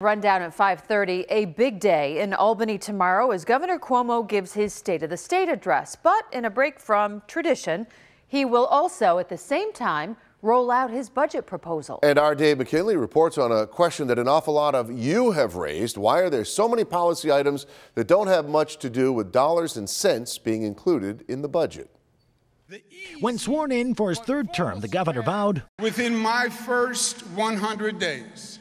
Rundown at 5:30, a big day in Albany tomorrow as Governor Cuomo gives his State of the State address. But in a break from tradition, he will also at the same time roll out his budget proposal. And our Dave McKinley reports on a question that an awful lot of you have raised. Why are there so many policy items that don't have much to do with dollars and cents being included in the budget? When sworn in for his third term, the governor vowed, "Within my first 100 days,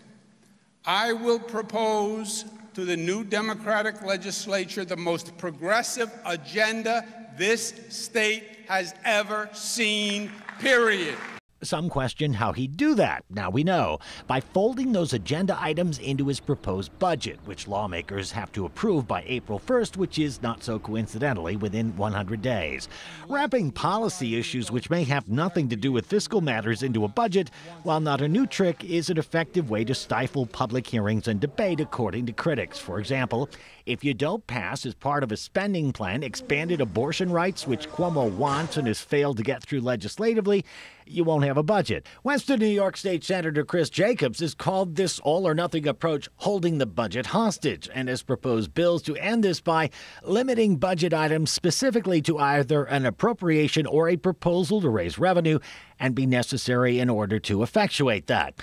I will propose to the new Democratic legislature the most progressive agenda this state has ever seen, period." Some question how he'd do that. Now we know, by folding those agenda items into his proposed budget, which lawmakers have to approve by April 1st, which is not so coincidentally within 100 days. Wrapping policy issues which may have nothing to do with fiscal matters into a budget, while not a new trick, is an effective way to stifle public hearings and debate, according to critics. For example, if you don't pass as part of a spending plan expanded abortion rights, which Cuomo wants and has failed to get through legislatively, you won't have a budget. Western New York State Senator Chris Jacobs has called this all-or-nothing approach holding the budget hostage and has proposed bills to end this by limiting budget items specifically to either an appropriation or a proposal to raise revenue and be necessary in order to effectuate that.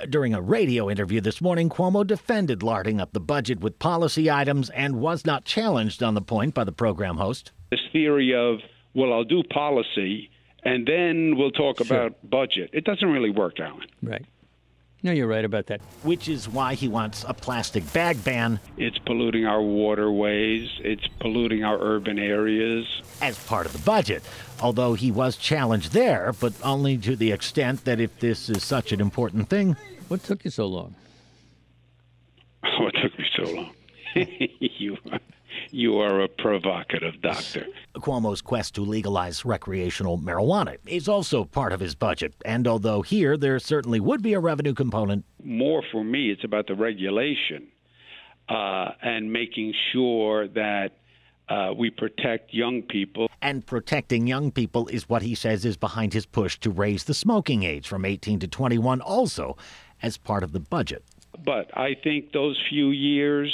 During a radio interview this morning, Cuomo defended larding up the budget with policy items and was not challenged on the point by the program host. This theory of, well, I'll do policy and then we'll talk about budget. It doesn't really work, Alan. Right. No, you're right about that. Which is why he wants a plastic bag ban. It's polluting our waterways. It's polluting our urban areas. As part of the budget. Although he was challenged there, but only to the extent that if this is such an important thing. What took you so long? What took me so long? You are a provocative doctor. Cuomo's quest to legalize recreational marijuana is also part of his budget. And although here there certainly would be a revenue component. More for me, it's about the regulation and making sure that we protect young people. And protecting young people is what he says is behind his push to raise the smoking age from 18 to 21 also as part of the budget. But I think those few years,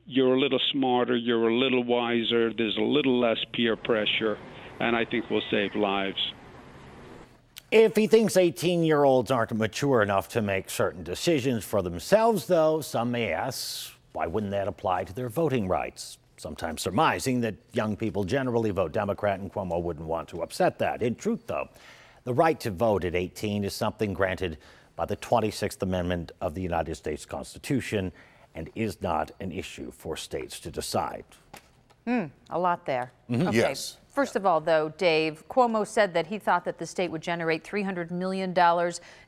you're a little smarter, you're a little wiser, there's a little less peer pressure, and I think we'll save lives. If he thinks 18-year-olds aren't mature enough to make certain decisions for themselves, though, some may ask, why wouldn't that apply to their voting rights? Sometimes surmising that young people generally vote Democrat, and Cuomo wouldn't want to upset that. In truth, though, the right to vote at 18 is something granted by the 26th Amendment of the United States Constitution and is not an issue for states to decide. A lot there. Okay. Yes. First of all, though, Dave, Cuomo said that he thought that the state would generate $300 million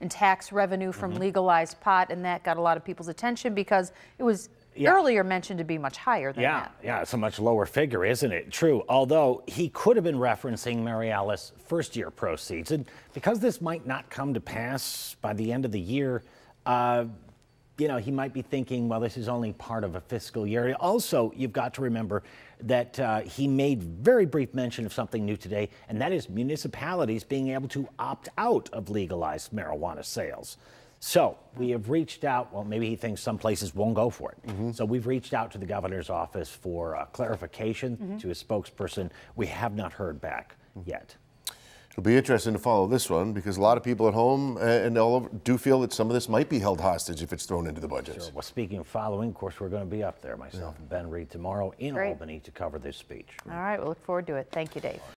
in tax revenue from legalized pot, and that got a lot of people's attention because it was earlier mentioned to be much higher than that. Yeah, it's a much lower figure, isn't it? True, although he could have been referencing Mary Alice's first-year proceeds. And because this might not come to pass by the end of the year, you know, he might be thinking, well, this is only part of a fiscal year. Also, you've got to remember that he made very brief mention of something new today, and that is municipalities being able to opt out of legalized marijuana sales. So we have reached out, well, maybe he thinks some places won't go for it. So we've reached out to the governor's office for clarification to his spokesperson. We have not heard back yet. It'll be interesting to follow this one because a lot of people at home and all over do feel that some of this might be held hostage if it's thrown into the budget. Sure. Well, speaking of following, of course, we're going to be up there, myself and Ben Reed, tomorrow in Albany to cover this speech. All right, we'll look forward to it. Thank you, Dave.